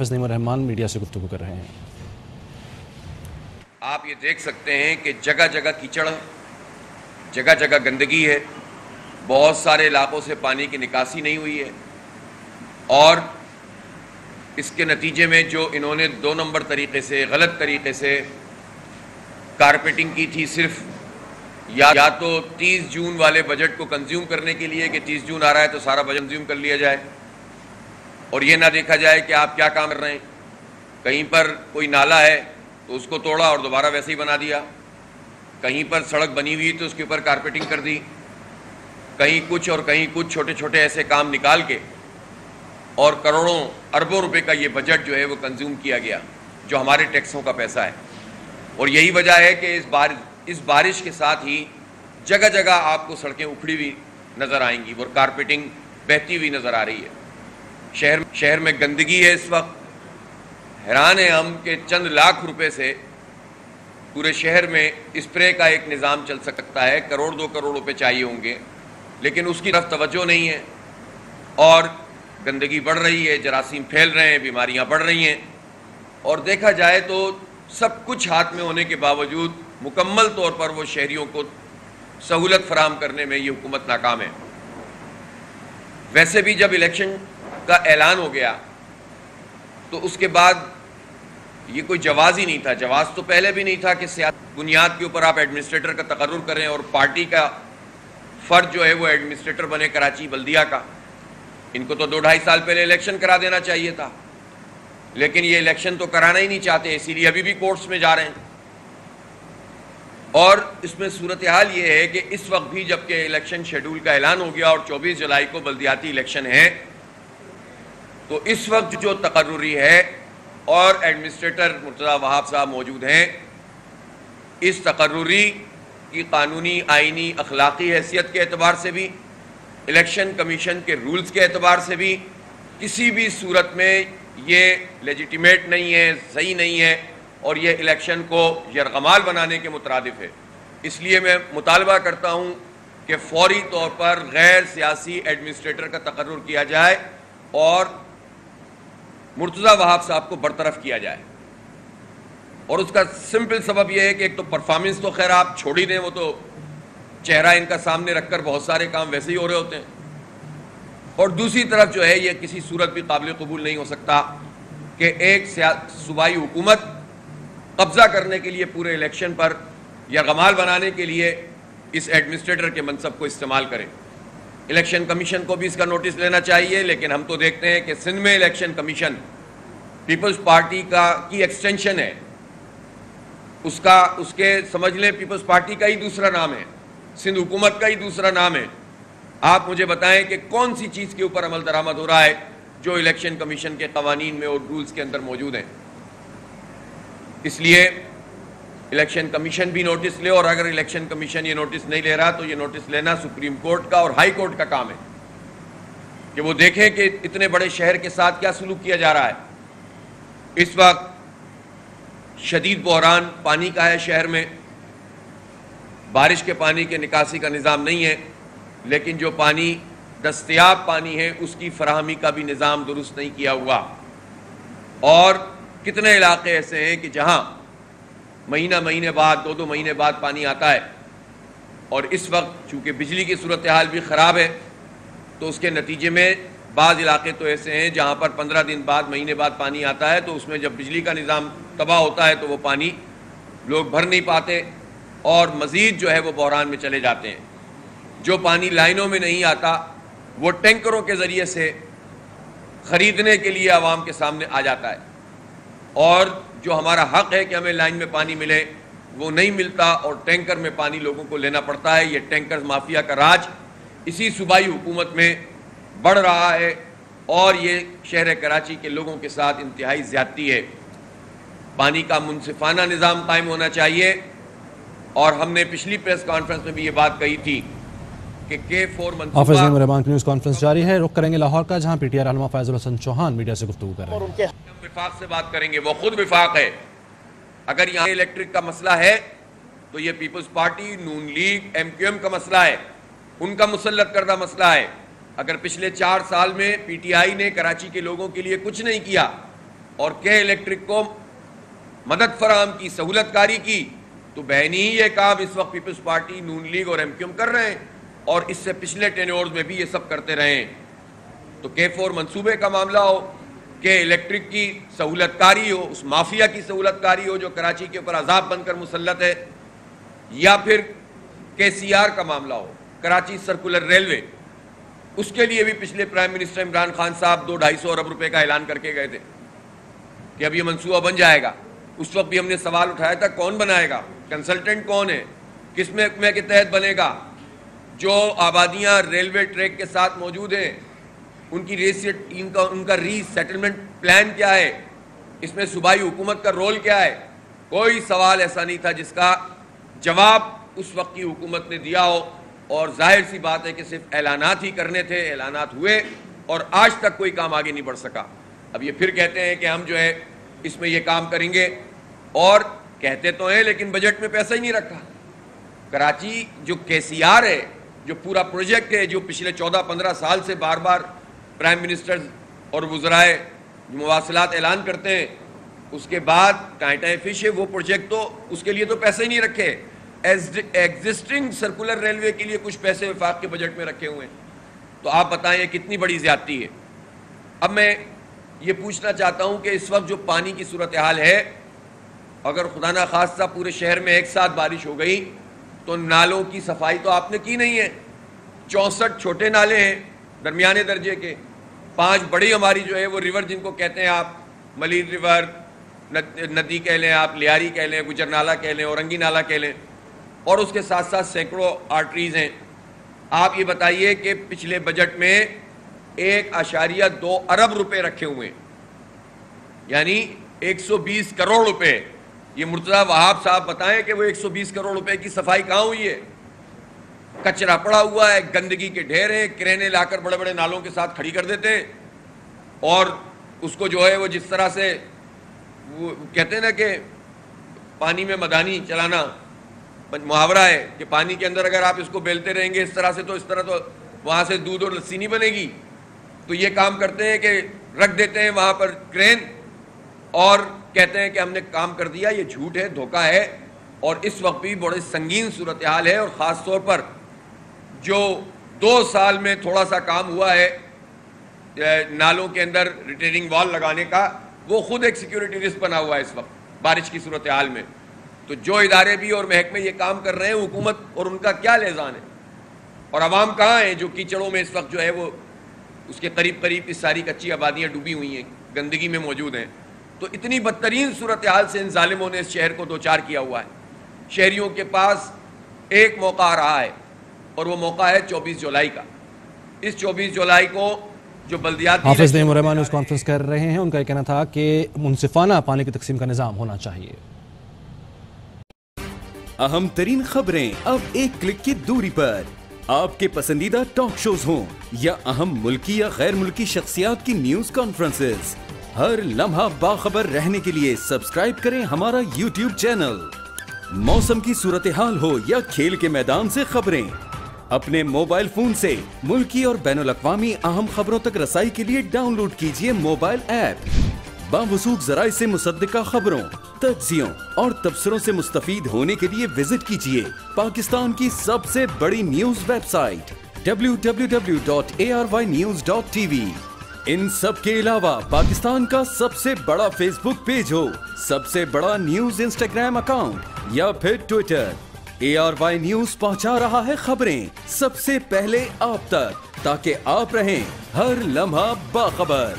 فضل الرحمان media سے گفتگو کر رہے ہیں۔ آپ یہ دیکھ سکتے ہیں کہ جگہ جگہ کیچڑ ہے، جگہ جگہ گندگی ہے، بہت سارے علاقوں سے پانی کی نکاسی نہیں ہوئی ہے، اور اس کے نتیجے میں جو انہوں نے 2 نمبر طریقے سے، غلط طریقے سے کارپیٹنگ کی تھی، صرف یا تو 30 جون والے بجٹ کو کنزیوم کرنے کے لیے کہ 30 جون آ رہا ہے تو سارا بجٹ کنزیوم کر لیا جائے، اور یہ نہ دیکھا جائے کہ آپ کیا کام کر رہے ہیں۔ کہیں پر کوئی نالا ہے تو اس کو توڑا اور دوبارہ ویسے ہی بنا دیا، کہیں پر سڑک بنی ہوئی تو اس کے اوپر کارپیٹنگ کر دی، کہیں کچھ اور کہیں کچھ، چھوٹے چھوٹے ایسے کام نکال کے، اور کروڑوں اربوں روپے کا یہ بجٹ جو ہے وہ کنزیوم کیا گیا، جو ہمارے ٹیکسوں کا پیسہ ہے۔ اور یہی وجہ ہے کہ اس بارش کے ساتھ ہی جگہ جگہ آپ کو سڑکیں اکھڑی ہوئی نظر آئیں گی اور کارپیٹنگ بہتی ہوئی نظر آ رہی ہے۔ شہر میں گندگی ہے اس وقت، حیران ہیں ہم کہ چند لاکھ روپے سے پورے شہر میں اسپرے کا ایک نظام چل سکتا ہے، 1-2 کروڑ روپے چاہیے ہوں گے، لیکن اس کی طرف توجہ نہیں ہے، اور گندگی بڑھ رہی ہے، جراثیم پھیل رہے ہیں، بیماریاں بڑھ رہی ہیں، اور دیکھا جائے تو سب کچھ ہاتھ میں ہونے کے باوجود مکمل طور پر وہ شہریوں کو سہولت فراہم کرنے میں یہ حکومت ناکام ہے۔ ویسے بھی جب الیکشن کا اعلان ہو گیا تو اس کے بعد یہ کوئی جواز ہی نہیں تھا، جواز تو پہلے بھی نہیں تھا کہ سیاسی بنیاد کے اوپر آپ ایڈمنسٹریٹر کا تقرر کریں اور پارٹی کا فرد جو ہے وہ ایڈمنسٹریٹر بنے کراچی بلدیہ کا۔ ان کو تو 2-2.5 سال پہلے الیکشن کرا دینا چاہیے تھا، لیکن یہ الیکشن تو کرانا ہی نہیں چاہتے، اسی لیے ابھی بھی کورٹس میں جا رہے ہیں۔ اور اس میں صورتحال یہ ہے کہ اس وقت بھی جبکہ الیکشن شیڈول کا اعلان ہو گیا اور 24 جولائی کو بلدیاتی الیکشن ہے، تو اس وقت جو تقرری ہے اور ایڈمنسٹریٹر مرتضیٰ وہاب صاحب موجود ہیں، اس تقرری کی قانونی، آئینی، اخلاقی حیثیت کے اعتبار سے بھی، الیکشن کمیشن کے رولز کے اعتبار سے بھی کسی بھی صورت میں یہ لیجیٹیمیٹ نہیں ہے، صحیح نہیں ہے، اور یہ الیکشن کو یرغمال بنانے کے مترادف ہے۔ اس لیے میں مطالبہ کرتا ہوں کہ فوری طور پر غیر سیاسی ایڈمنسٹریٹر کا تقرر کیا جائے اور مرتضیٰ وہاب صاحب کو برطرف کیا جائے، اور اس کا سمپل سبب یہ ہے کہ ایک تو پرفارمنس تو خیر آپ چھوڑ ہی دیں، وہ تو چہرہ ان کا سامنے رکھ کر بہت سارے کام ویسے ہی ہو رہے ہوتے ہیں، اور دوسری طرف جو ہے یہ کسی صورت بھی قابل قبول نہیں ہو سکتا کہ ایک صوبائی حکومت قبضہ کرنے کے لیے پورے الیکشن پر یا غمال بنانے کے لیے اس ایڈمنسٹریٹر کے منصب کو استعمال کرے۔ الیکشن کمیشن کو بھی اس کا نوٹس لینا چاہیے، لیکن ہم تو دیکھتے ہیں کہ سندھ میں الیکشن کمیشن پیپلز پارٹی کی ایکسٹینشن ہے، اس کے سمجھ لیں پیپلز پارٹی کا ہی دوسرا نام ہے، سندھ حکومت کا ہی دوسرا نام ہے۔ آپ مجھے بتائیں کہ کون سی چیز کے اوپر عمل درآمد ہو رہا ہے جو الیکشن کمیشن کے قوانین میں اور رولز کے اندر موجود ہیں۔ اس لیے الیکشن کمیشن بھی نوٹس لے، اور اگر الیکشن کمیشن یہ نوٹس نہیں لے رہا تو یہ نوٹس لینا سپریم کورٹ کا اور ہائی کورٹ کا کام ہے کہ وہ دیکھیں کہ اتنے بڑے شہر کے ساتھ کیا سلوک کیا جا رہا ہے۔ اس وقت شدید بحران پانی کا ہے شہر میں، بارش کے پانی کے نکاسی کا نظام نہیں ہے، لیکن جو پانی دستیاب پانی ہے اس کی فراہمی کا بھی نظام درست نہیں کیا ہوا، اور کتنے علاقے ایسے ہیں کہ جہاں مہینے بعد 2 مہینے بعد پانی آتا ہے، اور اس وقت چونکہ بجلی کی صورتحال بھی خراب ہے تو اس کے نتیجے میں بعض علاقے تو ایسے ہیں جہاں پر 15 دن بعد، مہینے بعد پانی آتا ہے، تو اس میں جب بجلی کا نظام تباہ ہوتا ہے تو وہ پانی لوگ بھر نہیں پاتے اور مزید جو ہے وہ بحران میں چلے جاتے ہیں۔ جو پانی لائنوں میں نہیں آتا وہ ٹینکروں کے ذریعے سے خریدنے کے لیے عوام کے سامنے آ جاتا ہے، اور جو ہمارا حق ہے کہ ہمیں لائن میں پانی ملے وہ نہیں ملتا، اور ٹینکر میں پانی لوگوں کو لینا پڑتا ہے۔ یہ ٹینکر مافیا کا راج اسی صوبائی حکومت میں بڑھ رہا ہے، اور یہ شہر کراچی کے لوگوں کے ساتھ انتہائی زیادتی ہے۔ پانی کا منصفانہ نظام قائم ہونا چاہیے، اور ہم نے پچھلی پریس کانفرنس میں بھی یہ بات کہی تھی کہ K4 منصوبہ حافظ الرحمان کی نیوز کانفرنس جاری ہے۔ رخ کریں گے لاہور کا، جہاں پی ٹی آئی رہنما فیض الحسن چوہان میڈیا سے گفتگو کر رہے ہیں۔ ہم وفاق سے بات کریں گے، وہ خود وفاق ہے۔ اگر یہاں الیکٹرک کا مسئلہ ہے تو یہ پیپلز پارٹی، نون لیگ، MQM کا مسئلہ ہے، ان کا مسلط کردہ مسئلہ ہے۔ اگر پچھلے 4 سال میں پی ٹی آئی نے کراچی کے لوگوں کے لیے کچھ نہیں کیا اور کے الیکٹرک کو مدد فراہم کی, سہولت کاری کی, تو بہنی ہی یہ کام اس وقت پیپلز پارٹی, نون لیگ اور ایم کیو ایم کر رہے ہیں, اور اس سے پچھلے ٹینیورز میں بھی یہ سب کرتے رہے ہیں. تو K4 منصوبے کا معاملہ ہو, کہ الیکٹرک کی سہولت کاری ہو, اس مافیا کی سہولت کاری ہو جو کراچی کے اوپر عذاب بن کر مسلط ہے, یا پھر KCR کا معاملہ ہو, کراچی سرکولر ریلوے, اس کے لیے بھی پچھلے پرائم منسٹر عمران خان صاحب 200-250 ارب روپے کا اعلان کر کے گئے تھے کہ اب یہ منصوبہ بن جائے گا. اس وقت بھی ہم نے سوال اٹھایا تھا کون بنائے گا, کنسلٹنٹ کون ہے, کس محکمے کے تحت بنے گا, جو آبادیاں ریلوے ٹریک کے ساتھ موجود ہیں ان کی ان کا ری سیٹلمنٹ پلان کیا ہے, اس میں صوبائی حکومت کا رول کیا ہے. کوئی سوال ایسا نہیں تھا جس کا جواب اس وقت کی حکومت نے دیا ہو, اور ظاہر سی بات ہے کہ صرف اعلانات ہی کرنے تھے, اعلانات ہوئے اور آج تک کوئی کام آگے نہیں بڑھ سکا. اب یہ پھر کہتے ہیں کہ ہم جو ہے اس میں یہ کام کریں گے, اور کہتے تو ہیں لیکن بجٹ میں پیسہ ہی نہیں رکھا. کراچی جو KCR ہے, جو پورا پروجیکٹ ہے, جو پچھلے 14-15 سال سے بار بار پرائم منسٹر اور وزرائے مواصلات اعلان کرتے ہیں, اس کے بعد ٹائیں فش ہے وہ پروجیکٹ, تو اس کے لیے تو پیسے ہی نہیں رکھے. ایگزسٹنگ سرکولر ریلوے کے لیے کچھ پیسے وفاق کے بجٹ میں رکھے ہوئے ہیں. تو آپ بتائیں یہ کتنی بڑی زیادتی ہے. اب میں یہ پوچھنا چاہتا ہوں کہ اس وقت جو پانی کی صورتحال ہے, اگر خدا نہ خواستہ پورے شہر میں ایک ساتھ بارش ہو گئی تو نالوں کی صفائی تو آپ نے کی نہیں ہے. 64 چھوٹے نالے ہیں درمیانے درجے کے, 5 بڑی ہماری جو ہے وہ ریور جن کو کہتے ہیں آپ, ملیر ریور ندی کہہ لیں, آپ لیاری کہہ لیں, گجر نالا کہہ لیں, اورنگی نالا کہہ لیں, اور اس کے ساتھ ساتھ سینکڑوں آرٹریز ہیں. آپ یہ بتائیے کہ پچھلے بجٹ میں 1.2 ارب روپے رکھے ہوئے ہیں, یعنی 120 کروڑ روپے. یہ مرتضی وہاب صاحب بتائیں کہ وہ 120 کروڑ روپے کی صفائی کہاں ہوئی ہے. کچرا پڑا ہوا ہے, گندگی کے ڈھیر ہیں, کرینے لا کر بڑے بڑے نالوں کے ساتھ کھڑی کر دیتے ہیں, اور اس کو جو ہے وہ جس طرح سے وہ کہتے ہیں نا کہ پانی میں مدانی چلانا محاورہ ہے, کہ پانی کے اندر اگر آپ اس کو بیلتے رہیں گے اس طرح سے, تو اس طرح تو وہاں سے دودھ اور لسی نہیں بنے گی. تو یہ کام کرتے ہیں کہ رکھ دیتے ہیں وہاں پر کرین, اور کہتے ہیں کہ ہم نے کام کر دیا. یہ جھوٹ ہے, دھوکہ ہے, اور اس وقت بھی بڑے سنگین صورتحال ہے. اور خاص طور پر جو 2 سال میں تھوڑا سا کام ہوا ہے نالوں کے اندر ریٹیننگ وال لگانے کا, وہ خود ایک سیکیورٹی رسک بنا ہوا ہے اس وقت بارش کی صورتحال میں. تو جو ادارے بھی اور محکمے یہ کام کر رہے ہیں, حکومت اور ان کا کیا لحاظ ہے, اور عوام کہاں ہیں جو کیچڑوں میں اس وقت جو ہے وہ اس کے قریب قریب اس ساری کچی آبادیاں ڈوبی ہوئی ہیں, گندگی میں موجود ہیں. تو اتنی بدترین صورتحال سے ان ظالموں نے اس شہر کو دوچار کیا ہوا ہے. شہریوں کے پاس ایک موقع آ رہا ہے, اور وہ موقع ہے 24 جولائی کا. اس 24 جولائی کو جو بلدیاتی حافظ نعیم الرحمان نیوز کانفرنس کر رہے ہیں, ان کا یہ کہنا تھا کہ منصفانہ پانی کی تقسیم کا نظام ہونا چاہیے. اہم ترین خبریں اب ایک کلک کی دوری پر, آپ کے پسندیدہ ٹاک شوز ہوں یا اہم ملکی یا غیر ملکی شخصیات کی نیوز کانفرنسز, ہر لمحہ باخبر رہنے کے لیے سبسکرائب کریں ہمارا YouTube چینل. موسم کی صورتحال ہو یا کھیل کے میدان سے خبریں, اپنے موبائل فون سے ملکی اور بین الاقوامی اہم خبروں تک رسائی کے لیے ڈاؤن لوڈ کیجیے موبائل ایپ. باوثوق ذرائع سے مصدقہ خبروں, تجزیوں اور تبصروں سے مستفید ہونے کے لیے وزٹ کیجیے پاکستان کی سب سے بڑی نیوز ویب سائٹ www.arYnews.tv. ان سب کے علاوہ پاکستان کا سب سے بڑا فیس بک پیج ہو, سب سے بڑا نیوز انسٹاگرام اکاؤنٹ یا پھر ٹویٹر, ARY نیوز پہنچا رہا ہے خبریں سب سے پہلے آپ تک, تاکہ آپ رہیں ہر لمحہ باخبر.